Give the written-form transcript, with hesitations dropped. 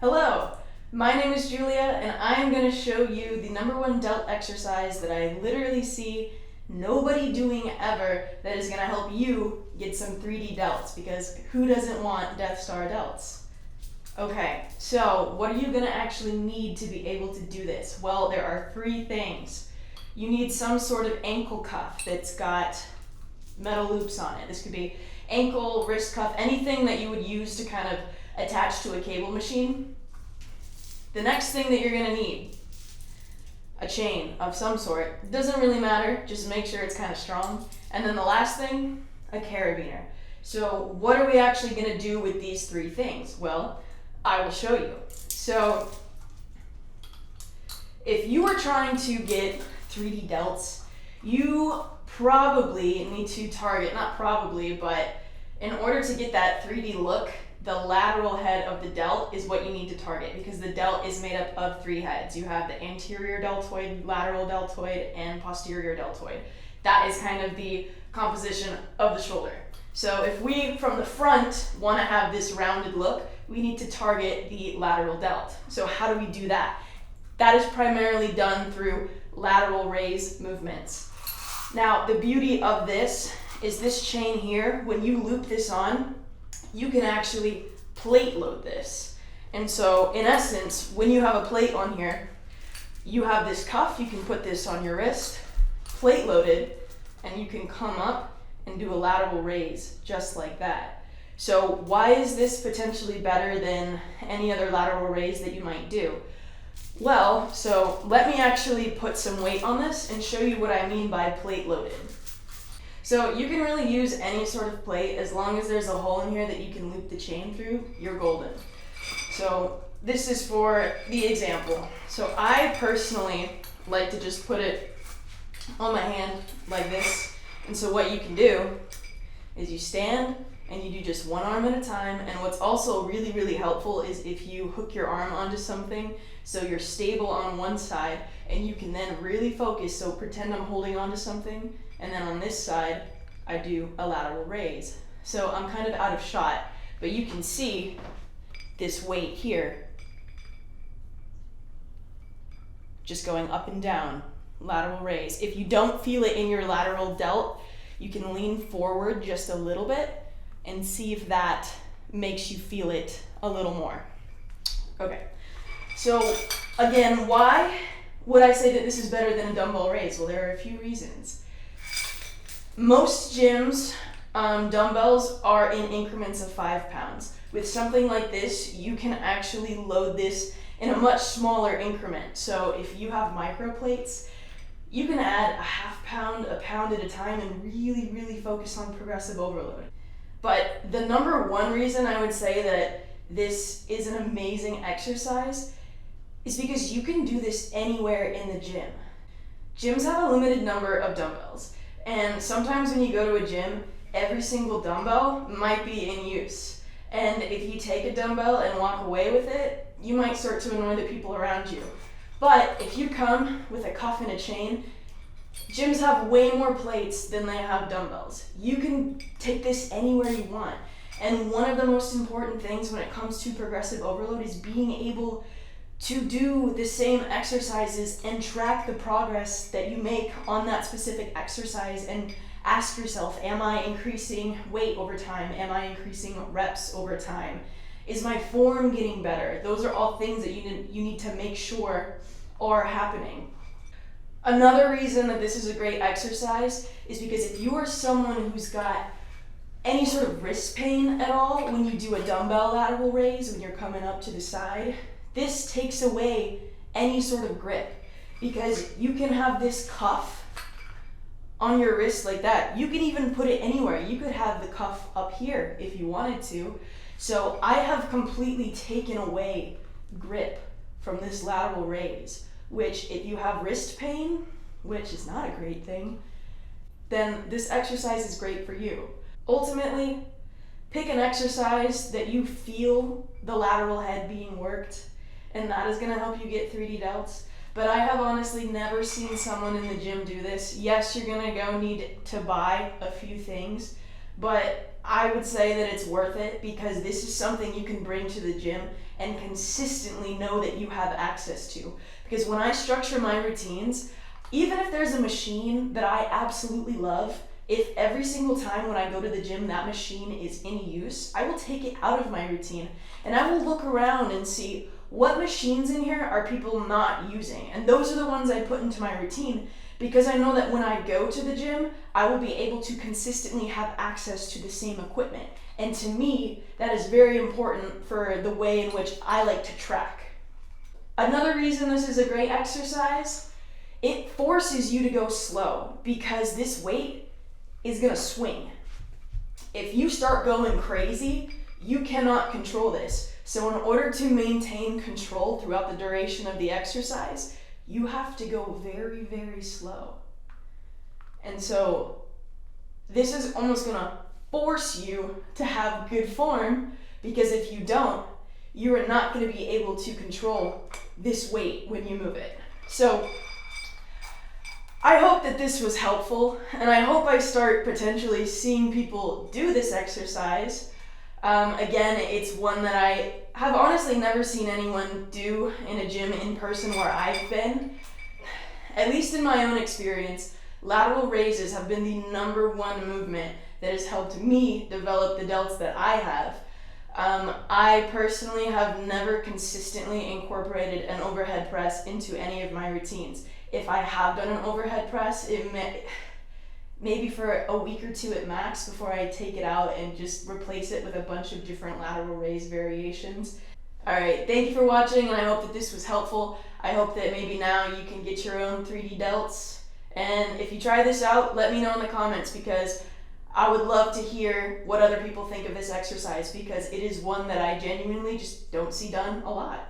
Hello, my name is Julia and I'm going to show you the #1 delt exercise that I literally see nobody doing ever that is going to help you get some 3D delts, because who doesn't want Death Star delts? Okay, so what are you going to actually need to be able to do this? Well, there are 3 things. You need some sort of ankle cuff that's got metal loops on it. This could be ankle, wrist cuff, anything that you would use to kind of attach to a cable machine. The next thing that you're going to need, a chain of some sort. Doesn't really matter, just make sure it's kind of strong. And then the last thing, a carabiner. So what are we actually going to do with these 3 things? Well, I will show you. So if you are trying to get 3D delts, you probably need to target, not probably, but in order to get that 3D look, the lateral head of the delt is what you need to target, because the delt is made up of 3 heads. You have the anterior deltoid, lateral deltoid, and posterior deltoid. That is kind of the composition of the shoulder. So if we, from the front, want to have this rounded look, we need to target the lateral delt. So how do we do that? That is primarily done through lateral raise movements. Now, the beauty of this is this chain here, when you loop this on, you can actually plate load this. And so in essence, when you have a plate on here, you have this cuff, you can put this on your wrist, plate loaded, and you can come up and do a lateral raise just like that. So why is this potentially better than any other lateral raise that you might do? Well, so let me actually put some weight on this and show you what I mean by plate loaded. So you can really use any sort of plate, as long as there's a hole in here that you can loop the chain through, you're golden. So this is for the example. So I personally like to just put it on my hand like this. And so what you can do is you stand and you do just one arm at a time. And what's also really, really helpful is if you hook your arm onto something so you're stable on one side, and you can then really focus. So pretend I'm holding onto something, and then on this side, I do a lateral raise. So I'm kind of out of shot, but you can see this weight here just going up and down, lateral raise. If you don't feel it in your lateral delt, you can lean forward just a little bit and see if that makes you feel it a little more. Okay, so again, why would I say that this is better than a dumbbell raise? Well, there are a few reasons. Most gyms, dumbbells are in increments of 5 pounds. With something like this, you can actually load this in a much smaller increment. So if you have micro plates, you can add a ½ pound, a pound at a time, and really, really focus on progressive overload. But the #1 reason I would say that this is an amazing exercise is because you can do this anywhere in the gym. Gyms have a limited number of dumbbells. And sometimes when you go to a gym, every single dumbbell might be in use. And if you take a dumbbell and walk away with it, you might start to annoy the people around you. But if you come with a cuff and a chain, gyms have way more plates than they have dumbbells. You can take this anywhere you want. And one of the most important things when it comes to progressive overload is being able to do the same exercises and track the progress that you make on that specific exercise, and ask yourself, am I increasing weight over time? Am I increasing reps over time? Is my form getting better? Those are all things that you need to make sure are happening. Another reason that this is a great exercise is because if you are someone who's got any sort of wrist pain at all when you do a dumbbell lateral raise, when you're coming up to the side, this takes away any sort of grip, because you can have this cuff on your wrist like that. You can even put it anywhere. You could have the cuff up here if you wanted to. So I have completely taken away grip from this lateral raise, which if you have wrist pain, which is not a great thing, then this exercise is great for you. Ultimately, pick an exercise that you feel the lateral head being worked, and that is going to help you get 3D delts. But I have honestly never seen someone in the gym do this. Yes, you're going to need to buy a few things, but I would say that it's worth it, because this is something you can bring to the gym and consistently know that you have access to. Because when I structure my routines, even if there's a machine that I absolutely love, if every single time when I go to the gym that machine is in use, I will take it out of my routine and I will look around and see what machines in here are people not using. And those are the ones I put into my routine, because I know that when I go to the gym, I will be able to consistently have access to the same equipment. And to me, that is very important for the way in which I like to track. Another reason this is a great exercise, it forces you to go slow, because this weight is gonna swing. If you start going crazy, you cannot control this. So in order to maintain control throughout the duration of the exercise, you have to go very, very slow. And so this is almost gonna force you to have good form, because if you don't, you are not gonna be able to control this weight when you move it. So I hope that this was helpful, and I hope I start potentially seeing people do this exercise. Again, it's one that I have honestly never seen anyone do in a gym in person where I've been. At least in my own experience, lateral raises have been the #1 movement that has helped me develop the delts that I have. I personally have never consistently incorporated an overhead press into any of my routines. If I have done an overhead press, maybe for a week or two at max before I take it out and just replace it with a bunch of different lateral raise variations. Alright, thank you for watching, and I hope that this was helpful. I hope that maybe now you can get your own 3D delts. And if you try this out, let me know in the comments, because I would love to hear what other people think of this exercise, because it is one that I genuinely just don't see done a lot.